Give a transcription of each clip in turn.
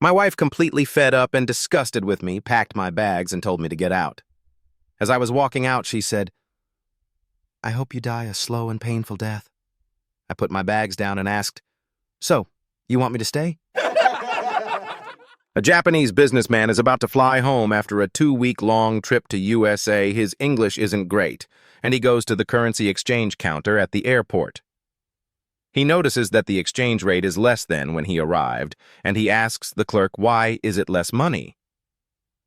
My wife, completely fed up and disgusted with me, packed my bags and told me to get out. As I was walking out, she said, "I hope you die a slow and painful death." I put my bags down and asked, "So, you want me to stay?" A Japanese businessman is about to fly home after a 2-week-long trip to USA. His English isn't great, and he goes to the currency exchange counter at the airport. He notices that the exchange rate is less than when he arrived, and he asks the clerk, why is it less money?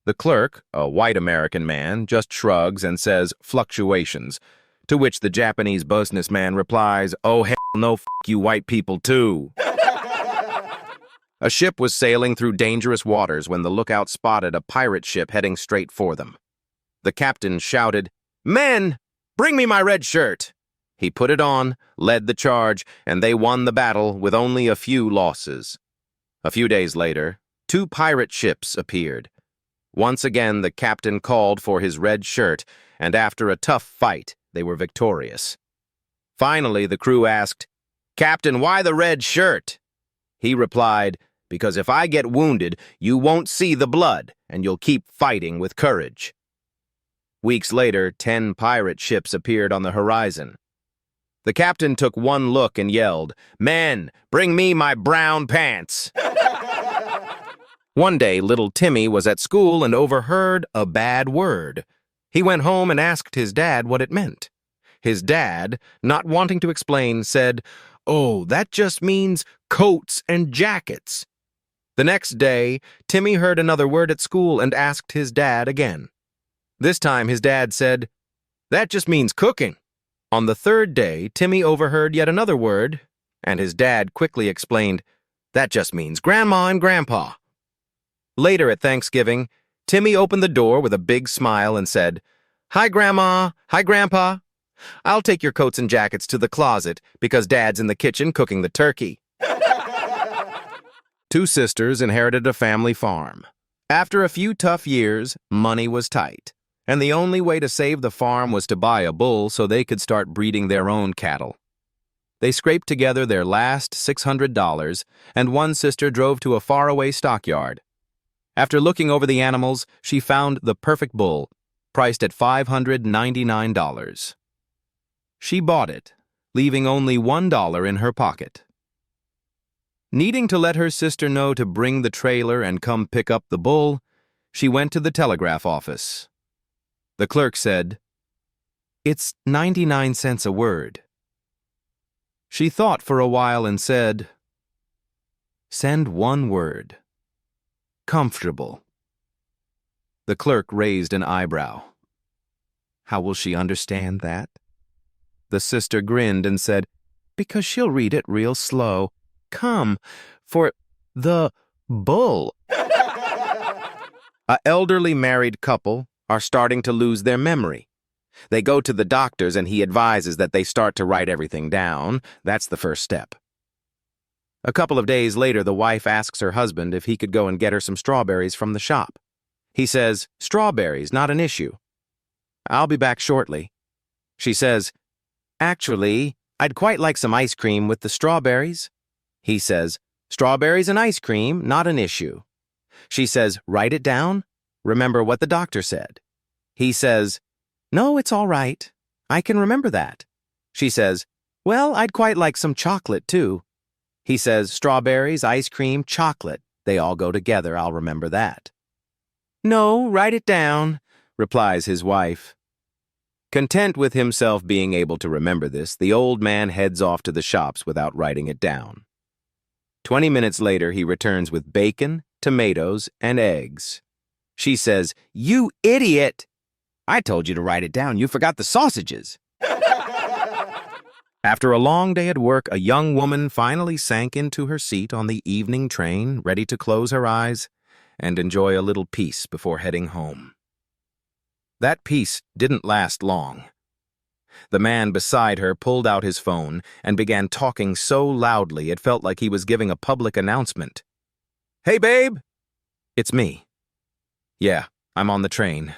The clerk, a white American man, just shrugs and says, "Fluctuations," to which the Japanese businessman replies, "Oh, hell no, f you white people too." A ship was sailing through dangerous waters when the lookout spotted a pirate ship heading straight for them. The captain shouted, "Men, bring me my red shirt." He put it on, led the charge, and they won the battle with only a few losses. A few days later, 2 pirate ships appeared. Once again, the captain called for his red shirt, and after a tough fight, they were victorious. Finally, the crew asked, "Captain, why the red shirt?" He replied, "Because if I get wounded, you won't see the blood, and you'll keep fighting with courage." Weeks later, 10 pirate ships appeared on the horizon. The captain took one look and yelled, "Men, bring me my brown pants." One day, little Timmy was at school and overheard a bad word. He went home and asked his dad what it meant. His dad, not wanting to explain, said, "Oh, that just means coats and jackets." The next day, Timmy heard another word at school and asked his dad again. This time, his dad said, "That just means cooking." On the third day, Timmy overheard yet another word, and his dad quickly explained, "That just means Grandma and Grandpa." Later at Thanksgiving, Timmy opened the door with a big smile and said, "Hi, Grandma. Hi, Grandpa. I'll take your coats and jackets to the closet because Dad's in the kitchen cooking the turkey." 2 sisters inherited a family farm. After a few tough years, money was tight, and the only way to save the farm was to buy a bull so they could start breeding their own cattle. They scraped together their last $600, and one sister drove to a faraway stockyard. After looking over the animals, she found the perfect bull, priced at $599. She bought it, leaving only $1 in her pocket. Needing to let her sister know to bring the trailer and come pick up the bull, she went to the telegraph office. The clerk said, "It's 99 cents a word." She thought for a while and said, "Send one word. Comfortable." The clerk raised an eyebrow. "How will she understand that?" The sister grinned and said, "Because she'll read it real slow. Come, for the bull." A elderly married couple are starting to lose their memory. They go to the doctor's and he advises that they start to write everything down. That's the first step. A couple of days later, the wife asks her husband if he could go and get her some strawberries from the shop. He says, "Strawberries, not an issue. I'll be back shortly." She says, "Actually, I'd quite like some ice cream with the strawberries." He says, "Strawberries and ice cream, not an issue." She says, "Write it down. Remember what the doctor said." He says, "No, it's all right. I can remember that." She says, "Well, I'd quite like some chocolate, too." He says, "Strawberries, ice cream, chocolate. They all go together. I'll remember that." "No, write it down," replies his wife. Content with himself being able to remember this, the old man heads off to the shops without writing it down. 20 minutes later, he returns with bacon, tomatoes, and eggs. She says, "You idiot! I told you to write it down. You forgot the sausages." After a long day at work, a young woman finally sank into her seat on the evening train, ready to close her eyes and enjoy a little peace before heading home. That peace didn't last long. The man beside her pulled out his phone and began talking so loudly it felt like he was giving a public announcement. "Hey, babe!" "It's me." "Yeah, I'm on the train."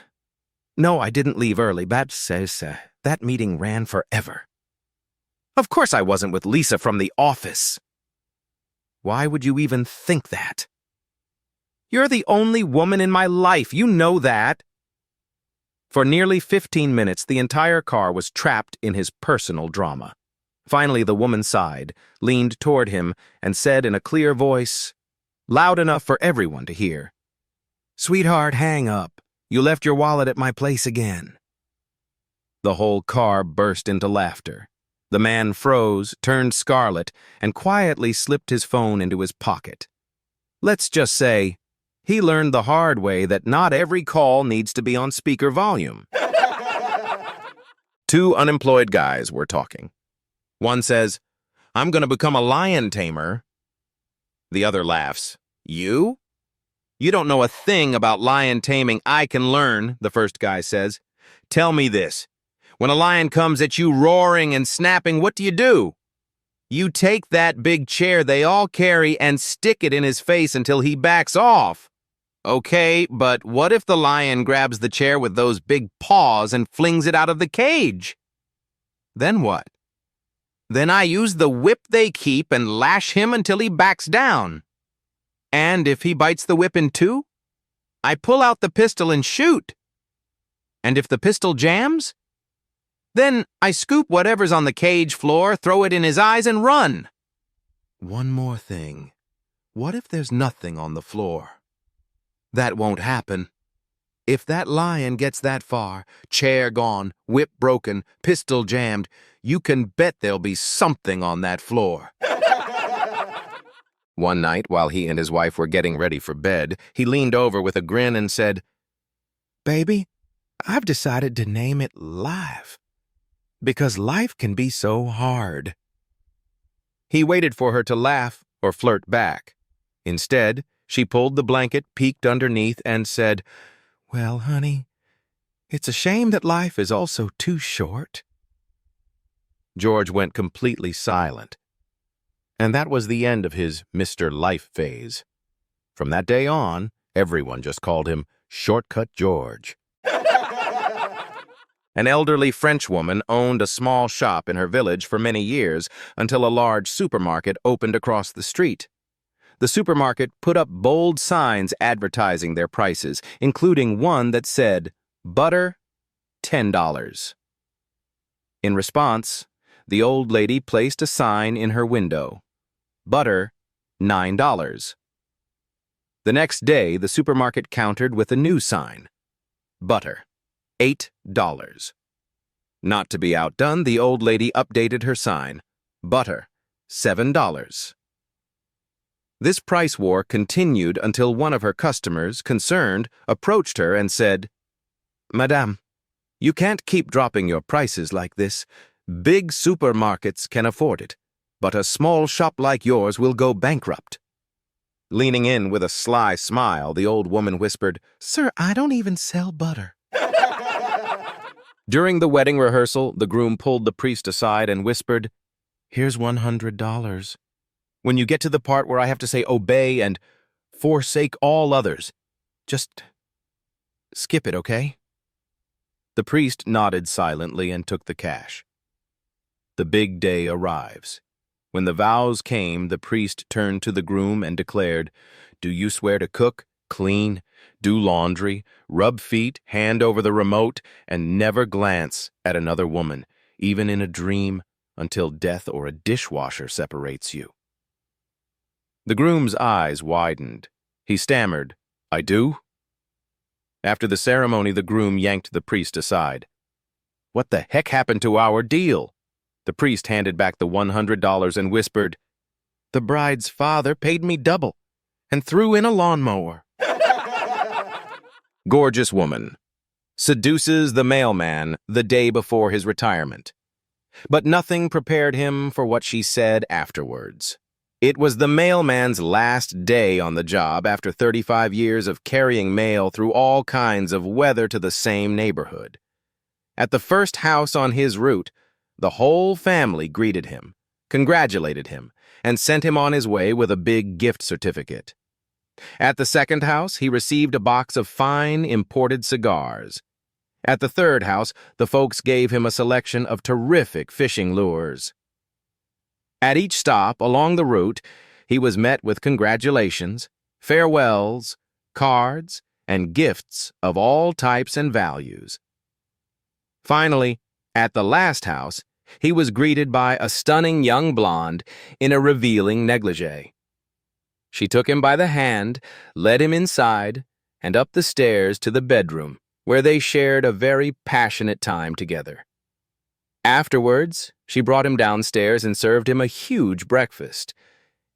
"No, I didn't leave early. Babs says that meeting ran forever." "Of course I wasn't with Lisa from the office." "Why would you even think that?" You're the only woman in my life. You know that. For nearly 15 minutes, the entire car was trapped in his personal drama. Finally, the woman sighed, leaned toward him, and said in a clear voice, loud enough for everyone to hear, "Sweetheart, hang up. You left your wallet at my place again." The whole car burst into laughter. The man froze, turned scarlet, and quietly slipped his phone into his pocket. Let's just say, he learned the hard way that not every call needs to be on speaker volume. Two unemployed guys were talking. One says, "I'm going to become a lion tamer." The other laughs. "You? You don't know a thing about lion taming I can learn," the first guy says. "Tell me this. When a lion comes at you roaring and snapping, what do? You take that big chair they all carry and stick it in his face until he backs off. Okay, but what if the lion grabs the chair with those big paws and flings it out of the cage? Then what? Then I use the whip they keep and lash him until he backs down. And if he bites the whip in two, I pull out the pistol and shoot. And if the pistol jams, then I scoop whatever's on the cage floor, throw it in his eyes, and run." One more thing. What if there's nothing on the floor? That won't happen. If that lion gets that far, chair gone, whip broken, pistol jammed, you can bet there'll be something on that floor. One night, while he and his wife were getting ready for bed, he leaned over with a grin and said, "Baby, I've decided to name it Life, because life can be so hard." He waited for her to laugh or flirt back. Instead, she pulled the blanket, peeked underneath, and said, "Well, honey, it's a shame that life is also too short." George went completely silent. And that was the end of his Mr. Life phase. From that day on, everyone just called him Shortcut George. An elderly French woman owned a small shop in her village for many years until a large supermarket opened across the street. The supermarket put up bold signs advertising their prices, including one that said, "Butter, $10." In response, the old lady placed a sign in her window, "Butter, $9." The next day, the supermarket countered with a new sign, "Butter, $8." Not to be outdone, the old lady updated her sign, "Butter, $7." This price war continued until one of her customers, concerned, approached her and said, "Madame, you can't keep dropping your prices like this. Big supermarkets can afford it, but a small shop like yours will go bankrupt." Leaning in with a sly smile, the old woman whispered, "Sir, I don't even sell butter." During the wedding rehearsal, the groom pulled the priest aside and whispered, "Here's $100. When you get to the part where I have to say obey and forsake all others, just skip it, okay?" The priest nodded silently and took the cash. The big day arrives. When the vows came, the priest turned to the groom and declared, "Do you swear to cook, clean, do laundry, rub feet, hand over the remote, and never glance at another woman, even in a dream, until death or a dishwasher separates you?" The groom's eyes widened. He stammered, "I do?" After the ceremony, the groom yanked the priest aside. "What the heck happened to our deal?" The priest handed back the $100 and whispered, "The bride's father paid me double and threw in a lawnmower." Gorgeous woman seduces the mailman the day before his retirement. But nothing prepared him for what she said afterwards. It was the mailman's last day on the job after 35 years of carrying mail through all kinds of weather to the same neighborhood. At the first house on his route, the whole family greeted him, congratulated him, and sent him on his way with a big gift certificate. At the second house, he received a box of fine imported cigars. At the third house, the folks gave him a selection of terrific fishing lures. At each stop along the route, he was met with congratulations, farewells, cards, and gifts of all types and values. Finally, at the last house, he was greeted by a stunning young blonde in a revealing negligee. She took him by the hand, led him inside, and up the stairs to the bedroom, where they shared a very passionate time together. Afterwards, she brought him downstairs and served him a huge breakfast.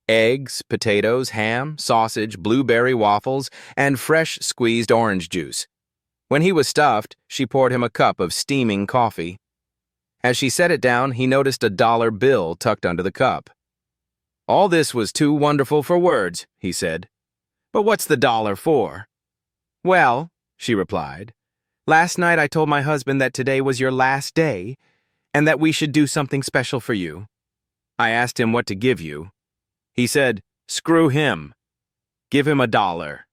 Eggs, potatoes, ham, sausage, blueberry waffles, and fresh squeezed orange juice. When he was stuffed, she poured him a cup of steaming coffee. As she set it down, he noticed a dollar bill tucked under the cup. "All this was too wonderful for words," he said. "But what's the dollar for?" "Well," she replied, "last night I told my husband that today was your last day and that we should do something special for you. I asked him what to give you. He said, 'Screw him. Give him $1.'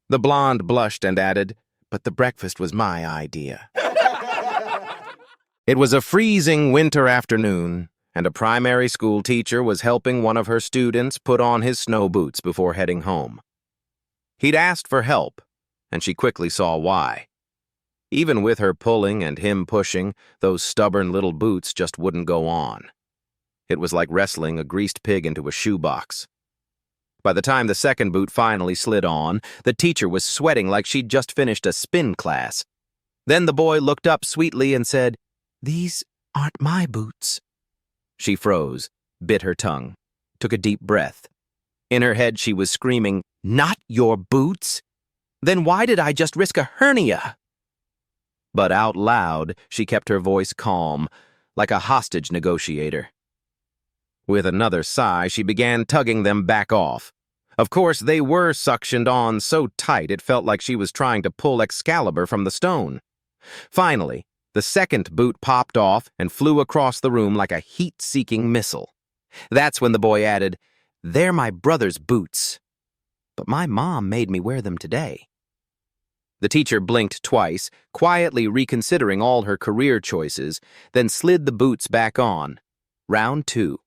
The blonde blushed and added, "But the breakfast was my idea." It was a freezing winter afternoon, and a primary school teacher was helping one of her students put on his snow boots before heading home. He'd asked for help, and she quickly saw why. Even with her pulling and him pushing, those stubborn little boots just wouldn't go on. It was like wrestling a greased pig into a shoebox. By the time the second boot finally slid on, the teacher was sweating like she'd just finished a spin class. Then the boy looked up sweetly and said, "These aren't my boots." She froze, bit her tongue, took a deep breath. In her head she was screaming, "Not your boots? Then why did I just risk a hernia?" But out loud, she kept her voice calm, like a hostage negotiator. With another sigh, she began tugging them back off. Of course, they were suctioned on so tight it felt like she was trying to pull Excalibur from the stone. Finally, the second boot popped off and flew across the room like a heat-seeking missile. That's when the boy added, "They're my brother's boots, but my mom made me wear them today." The teacher blinked twice, quietly reconsidering all her career choices, then slid the boots back on. Round 2.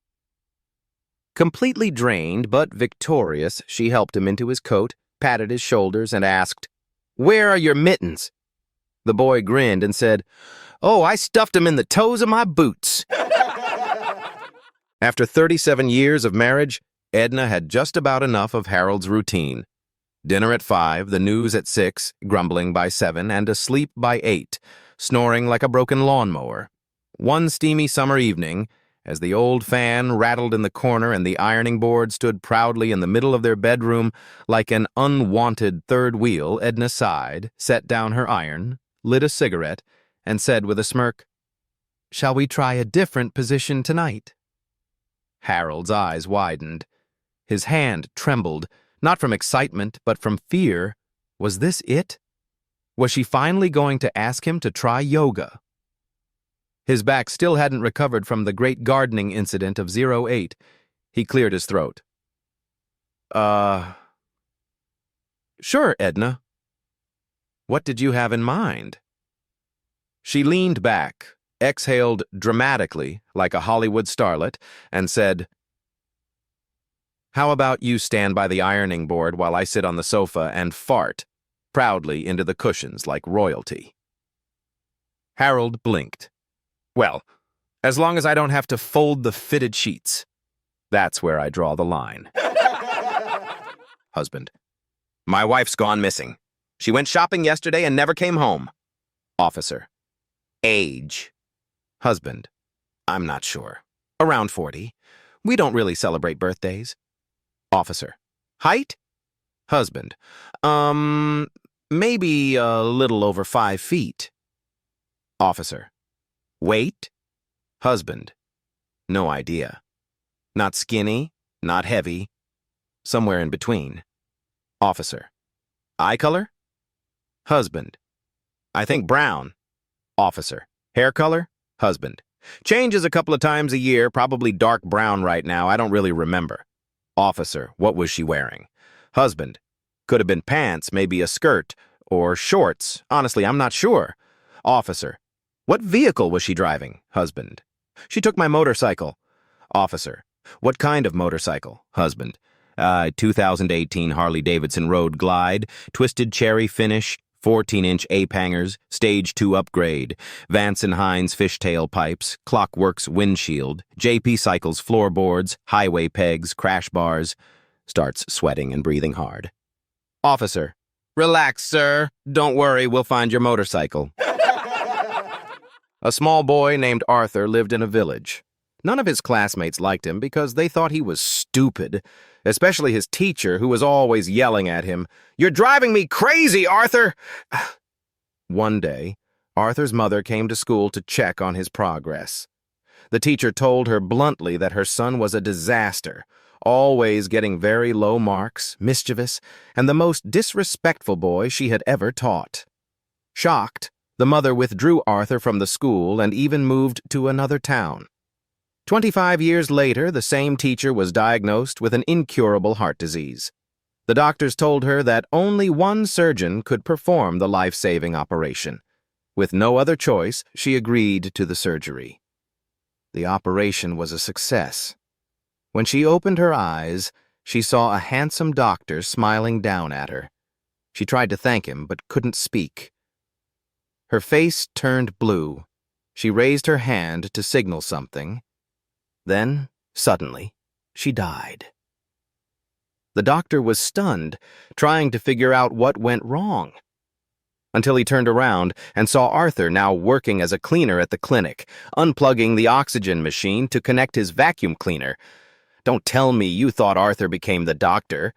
Completely drained but victorious, she helped him into his coat, patted his shoulders, and asked, "Where are your mittens?" The boy grinned and said, "Oh, I stuffed them in the toes of my boots." After 37 years of marriage, Edna had just about enough of Harold's routine. Dinner at 5, the news at 6, grumbling by 7, and asleep by 8, snoring like a broken lawnmower. One steamy summer evening, as the old fan rattled in the corner and the ironing board stood proudly in the middle of their bedroom like an unwanted third wheel, Edna sighed, set down her iron, lit a cigarette, and said with a smirk, "Shall we try a different position tonight?" Harold's eyes widened. His hand trembled, not from excitement, but from fear. Was this it? Was she finally going to ask him to try yoga? His back still hadn't recovered from the great gardening incident of 08. He cleared his throat. Sure, Edna. What did you have in mind? She leaned back, exhaled dramatically like a Hollywood starlet, and said, "How about you stand by the ironing board while I sit on the sofa and fart proudly into the cushions like royalty?" Harold blinked. "Well, as long as I don't have to fold the fitted sheets. That's where I draw the line." Husband: "My wife's gone missing. She went shopping yesterday and never came home." Officer: "Age?" Husband: "I'm not sure. Around 40. We don't really celebrate birthdays." Officer: "Height?" Husband: Maybe a little over 5 feet. Officer: "Weight?" Husband: "No idea. Not skinny, not heavy. Somewhere in between." Officer: "Eye color?" Husband: "I think brown." Officer: "Hair color?" Husband: "Changes a couple of times a year, probably dark brown right now. I don't really remember." Officer: "What was she wearing?" Husband: "Could have been pants, maybe a skirt, or shorts. Honestly, I'm not sure." Officer: "What vehicle was she driving?" Husband: "She took my motorcycle." Officer: "What kind of motorcycle?" Husband: 2018 Harley-Davidson Road Glide, twisted cherry finish, 14-inch ape hangers, Stage 2 upgrade, Vance & Hines fishtail pipes, Clockworks windshield, JP Cycles floorboards, highway pegs, crash bars. Starts sweating and breathing hard. Officer. Relax, sir. Don't worry, we'll find your motorcycle. A small boy named Arthur lived in a village. None of his classmates liked him because they thought he was stupid, especially his teacher, who was always yelling at him, "You're driving me crazy, Arthur!" One day, Arthur's mother came to school to check on his progress. The teacher told her bluntly that her son was a disaster, always getting very low marks, mischievous, and the most disrespectful boy she had ever taught. Shocked, the mother withdrew Arthur from the school and even moved to another town. 25 years later, the same teacher was diagnosed with an incurable heart disease. The doctors told her that only one surgeon could perform the life-saving operation. With no other choice, she agreed to the surgery. The operation was a success. When she opened her eyes, she saw a handsome doctor smiling down at her. She tried to thank him, but couldn't speak. Her face turned blue. She raised her hand to signal something. Then, suddenly, she died. The doctor was stunned, trying to figure out what went wrong, until he turned around and saw Arthur now working as a cleaner at the clinic, unplugging the oxygen machine to connect his vacuum cleaner. Don't tell me you thought Arthur became the doctor.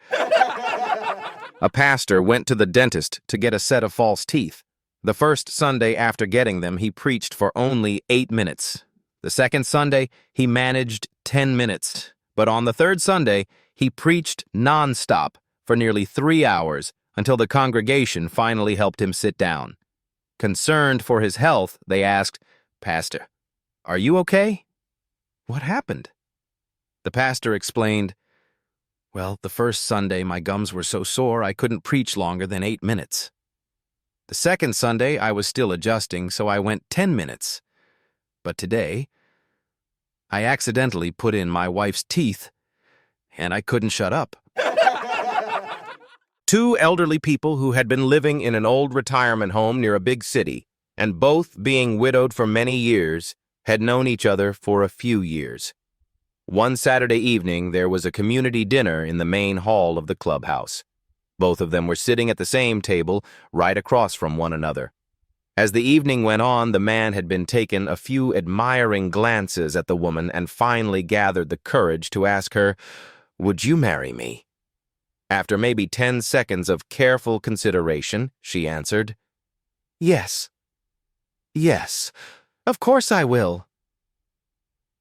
A pastor went to the dentist to get a set of false teeth. The first Sunday after getting them, he preached for only 8 minutes. The second Sunday, he managed 10 minutes. But on the third Sunday, he preached nonstop for nearly 3 hours until the congregation finally helped him sit down. Concerned for his health, they asked, "Pastor, are you okay? What happened?" The pastor explained, "Well, the first Sunday my gums were so sore I couldn't preach longer than 8 minutes. The second Sunday I was still adjusting, so I went 10 minutes. But today, I accidentally put in my wife's teeth, and I couldn't shut up." Two elderly people who had been living in an old retirement home near a big city, and both being widowed for many years, had known each other for a few years. One Saturday evening, there was a community dinner in the main hall of the clubhouse. Both of them were sitting at the same table, right across from one another. As the evening went on, the man had been taken a few admiring glances at the woman and finally gathered the courage to ask her, "Would you marry me?" After maybe 10 seconds of careful consideration, she answered, "Yes. Yes, of course I will."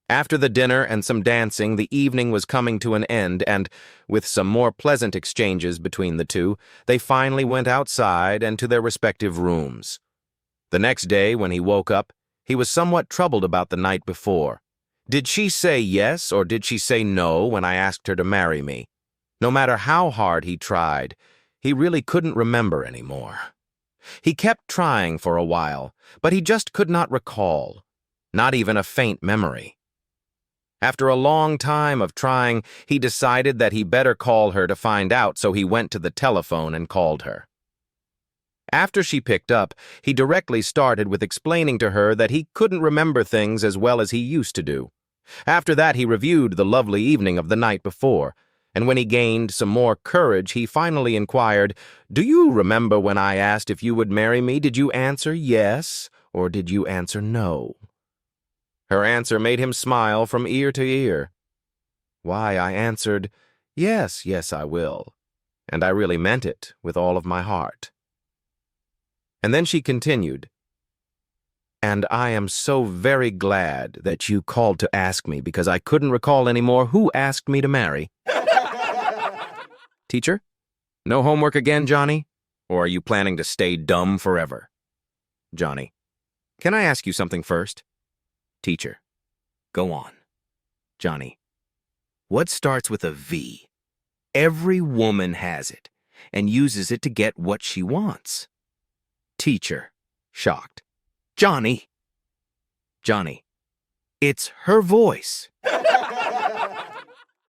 After the dinner and some dancing, the evening was coming to an end, and, with some more pleasant exchanges between the two, they finally went outside and to their respective rooms. The next day, when he woke up, he was somewhat troubled about the night before. Did she say yes or did she say no when I asked her to marry me? No matter how hard he tried, he really couldn't remember anymore. He kept trying for a while, but he just could not recall, not even a faint memory. After a long time of trying, he decided that he better call her to find out, so he went to the telephone and called her. After she picked up, he directly started with explaining to her that he couldn't remember things as well as he used to do. After that, he reviewed the lovely evening of the night before, and when he gained some more courage, he finally inquired, "Do you remember when I asked if you would marry me? Did you answer yes, or did you answer no?" Her answer made him smile from ear to ear. "Why, I answered, 'Yes, yes, I will,' and I really meant it with all of my heart." And then she continued, "And I am so very glad that you called to ask me because I couldn't recall anymore who asked me to marry." Teacher, no homework again, Johnny? Or are you planning to stay dumb forever? Johnny, can I ask you something first? Teacher, go on. Johnny, what starts with a V? Every woman has it and uses it to get what she wants. Teacher, shocked. Johnny, it's her voice.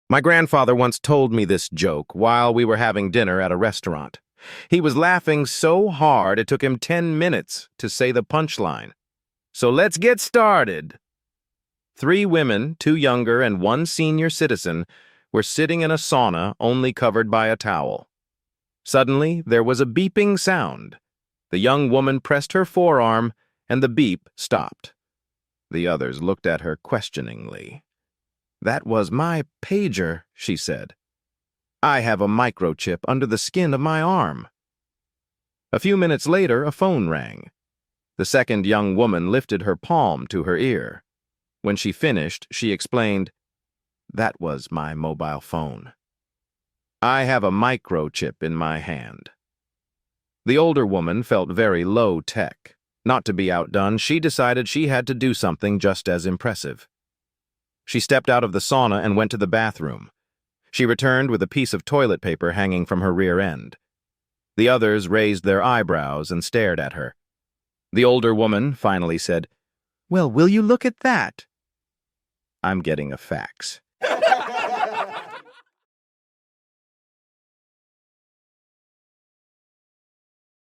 My grandfather once told me this joke while we were having dinner at a restaurant. He was laughing so hard it took him 10 minutes to say the punchline. So let's get started. 3 women, 2 younger and 1 senior citizen, were sitting in a sauna only covered by a towel. Suddenly, there was a beeping sound. The young woman pressed her forearm, and the beep stopped. The others looked at her questioningly. "That was my pager," she said. "I have a microchip under the skin of my arm." A few minutes later, a phone rang. The second young woman lifted her palm to her ear. When she finished, she explained, "That was my mobile phone. I have a microchip in my hand." The older woman felt very low-tech. Not to be outdone, she decided she had to do something just as impressive. She stepped out of the sauna and went to the bathroom. She returned with a piece of toilet paper hanging from her rear end. The others raised their eyebrows and stared at her. The older woman finally said, "Well, will you look at that?" "I'm getting a fax."